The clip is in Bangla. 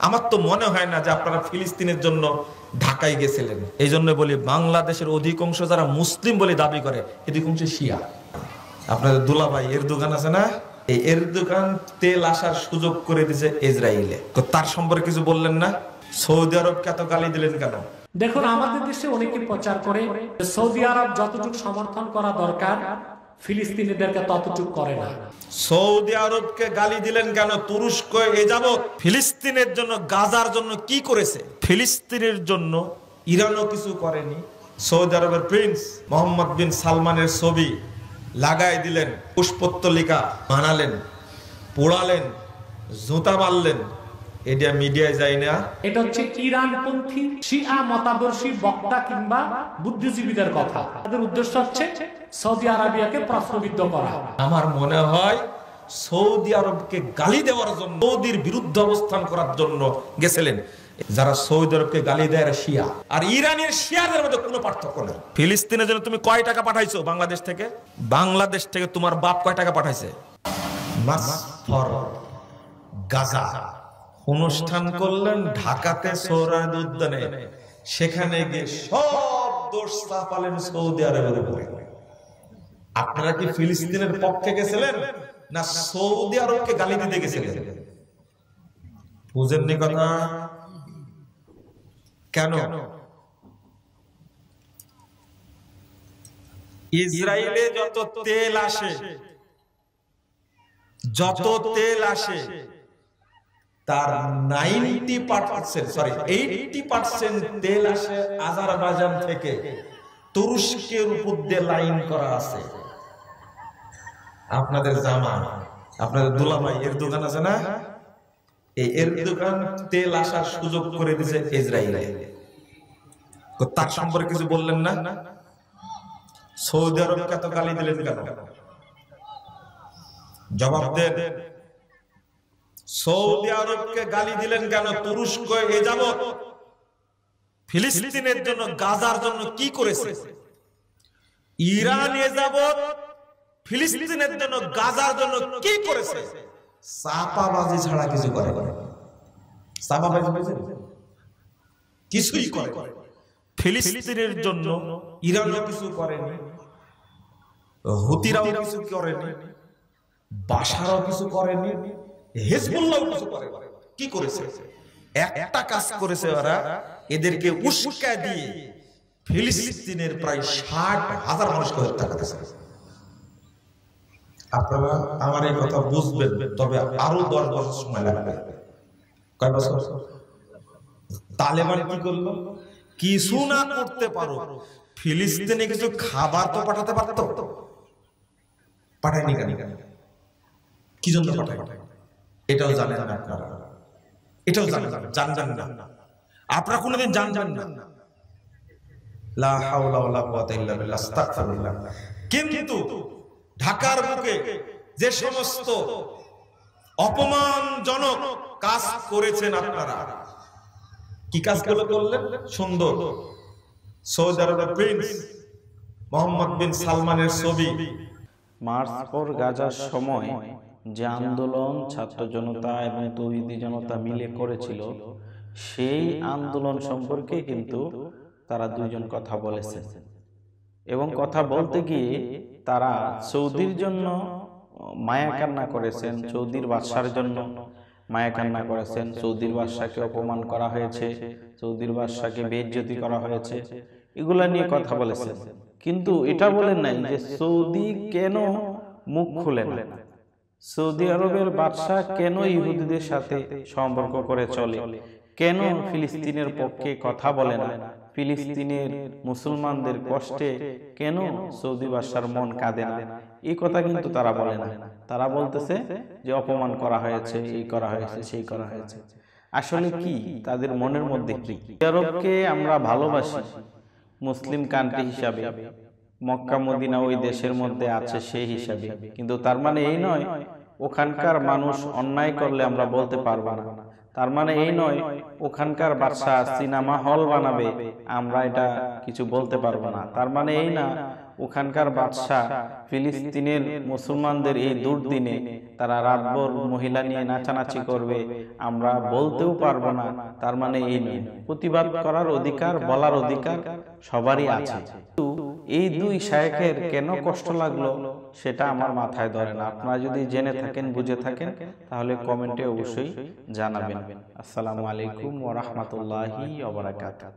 আমার তো মনে হয় না যে আপনারা ফিলিস্তিনের জন্য ঢাকায় গেছিলেন। এই জন্য বলি, বাংলাদেশের অধিকাংশ যারা মুসলিম বলে দাবি করে, অধিকাংশ শিয়া। আপনাদের দুলাভাই এরদোগান আছে না, এই এরদোগান তেল আসার সুযোগ করে দিয়েছে ইসরায়েলে। তো তার সম্পর্কে কিছু বললেন না? সৌদি আরবকে এত গালি দিলেন কেন? দেখুন, আমাদের দেশে অনেকে প্রচার করে সৌদি আরব যতটুকু সমর্থন করা দরকার ফিলিস্তিনিদেরকে ততটুকু করে না। সৌদি আরবকে গালি দিলেন কেন? তুরস্ক এ যাবৎ ফিলিস্তিনের জন্য, গাজার জন্য কি করেছে? ফিলিস্তিনের জন্য ইরানও কিছু করেনি। সৌদি আরবের প্রিন্স মোহাম্মদ বিন সালমানের ছবি লাগাই দিলেন, পুষ্পোত্তলিকা বানালেন, পোড়ালেন, জুতা মারলেন, এটা মিডিয়ায় যায় না। এটা হচ্ছে ইরানপন্থী শিয়া মতাদর্শী বক্তা কিংবা বুদ্ধিজীবীদের কথা। তাদের উদ্দেশ্য হচ্ছে সৌদি আরবিয়াকে প্রশ্নবিদ্ধ করা। আমার মনে হয় সৌদি আরবকে গালি দেওয়ার জন্য, সৌদির বিরুদ্ধে অবস্থান করার জন্য গেছিলেন। যারা সৌদি আরবকে গালি দেয় এরা শিয়া, আর ইরানের শিয়াদের মধ্যে কোনো পার্থক্য নেই। ফিলিস্তিনের জন্য তুমি কয় টাকা পাঠাইছো বাংলাদেশ থেকে? বাংলাদেশ থেকে তোমার বাপ কয় টাকা পাঠাইছে? মাস ফর গাজা অনুষ্ঠান করলেন ঢাকাতে সোহরাওয়ার্দী উদ্যানে, সেখানে গিয়ে সব দোষ চাপালেন সৌদি আরবের উপরে। আপনারা কি ফিলিস্তিনের পক্ষে গেছিলেন না সৌদি আরবকে গালি দিতে গেছিলেন? বুঝেননি কথা? কেন? ইসরায়েলে যত তেল আসে, তার 80% তেল আসে আজারবাইজান থেকে। তুরস্কের উপর দিয়ে লাইন করা আছে। আপনাদের জামা, আপনাদের দুলাভাই এরদোগান আছে না, এই এরদোগান তেল আসার সুযোগ করে দিয়েছে ইসরায়েলে। তার সম্পর্কে কিছু বললেন না? সৌদি আরবকে এত গালি দিলেন কেন? জবাব দেন। সৌদি আরবকে গালি দিলেন কেন? তুরস্ক এ যাবৎ ফিলিস্তিনের জন্য, গাজার জন্য কি করেছে? ইরান এ যাবৎ ফিলিস্তিনের জন্য, গাজার জন্য কি করেছে? চাপাবাজি ছাড়া কিছু করে না। চাপাবাজি কিছুই করে। ফিলিস্তিনের জন্য ইরানও কিছু করেনি, হুতিরাও কিছু করেনি, বাশারও কিছু করেনি, হিজবুল্লাহও কিছু করে। কি করেছে? একটা কাজ করেছে ওরা, এদেরকে উস্কা দিয়ে ফিলিস্তিনের প্রায় 60,000 মানুষকে হত্যা করেছে। আপনারা আমার এই কথা বুঝবেন, তবে আরো 10 বছর সময় লাগবে। কয় বছর? তালেবান কি করলো? কিছু না করতে পারো, ফিলিস্তিনে কিছু খাবার তো পাঠাতে পারতো, পাঠায়নি কেন? কি জন্য পাঠায়? এটাও জানেন না আপনারা, এটাও জানবেন না আপনারা, কোনোদিন জানবেন না। লা হাওলা ওয়ালা কুওয়াতা ইল্লা বিল্লাহ, আস্তাগফিরুল্লাহ। কিন্তু ঢাকার বুকে যে সমস্ত অপমানজনক কাজ করেছেন আপনারা, কি কাজগুলো করলেন? সুন্দর সৌদি আরবের প্রিন্স মোহাম্মদ বিন সালমানের ছবি। মার্চ ফর গাজার সময় যে আন্দোলন ছাত্র জনতা এবং তৌহিদি জনতা মিলে করেছিল, সেই আন্দোলন সম্পর্কে কিন্তু তারা দুইজন কথা বলেছে। এবং কথা বলতে গিয়ে তারা সৌদির জন্য মায়া কান্না করেছেন, সৌদির বাদশার জন্য মায়া কান্না করেছেন। সৌদির বাদশাকে অপমান করা হয়েছে, সৌদির বাদশাকে বেইজ্জতি করা হয়েছে, এগুলা নিয়ে কথা বলেছেন। কিন্তু এটা বলেন নাই যে সৌদি কেন মুখ খুলে না, সৌদি আরবের বাদশা কেন ইহুদিদের সাথে সম্পর্ক করে চলে, কেন ফিলিস্তিনের পক্ষে কথা বলে না, ফিলিস্তিনের মুসলমানদের কষ্টে কেন সৌদি বাদশার মন কাঁদে না, এই কথা কিন্তু তারা বলে না। তারা বলতেছে যে অপমান করা হয়েছে, এই করা হয়েছে, সেই করা হয়েছে। আসলে কি তাদের মনের মধ্যে কি? আরবকে আমরা ভালোবাসি মুসলিম কান্ট্রি হিসাবে, মক্কা মদিনা ওই দেশের মধ্যে আছে সেই হিসাবে, কিন্তু তার মানে এই নয় ওখানকার মানুষ অন্যায় করলে আমরা বলতে পারবো না। তার মানে এই নয় ওখানকার বাদশা সিনেমা হল বানাবে আমরা এটা কিছু বলতে পারবো না। তার মানে এই না ওখানকার বাদশাহ ফিলিস্তিনের মুসলমানদের এই দুর্দিনে তারা রাতভর মহিলা নিয়ে নাচানাচি করবে, আমরা বলতেও পারবো না, তার মানে এই নয়। প্রতিবাদ করার অধিকার, বলার অধিকার সবারই আছে। এই দুই শায়েখের কেন কষ্ট লাগলো সেটা আমার মাথায় ধরে না। আপনারা যদি জেনে থাকেন, বুঝে থাকেন, তাহলে কমেন্টে অবশ্যই জানাবেন। আসসালামু আলাইকুম ওয়া রাহমাতুল্লাহি ওয়া বারাকাতুহু।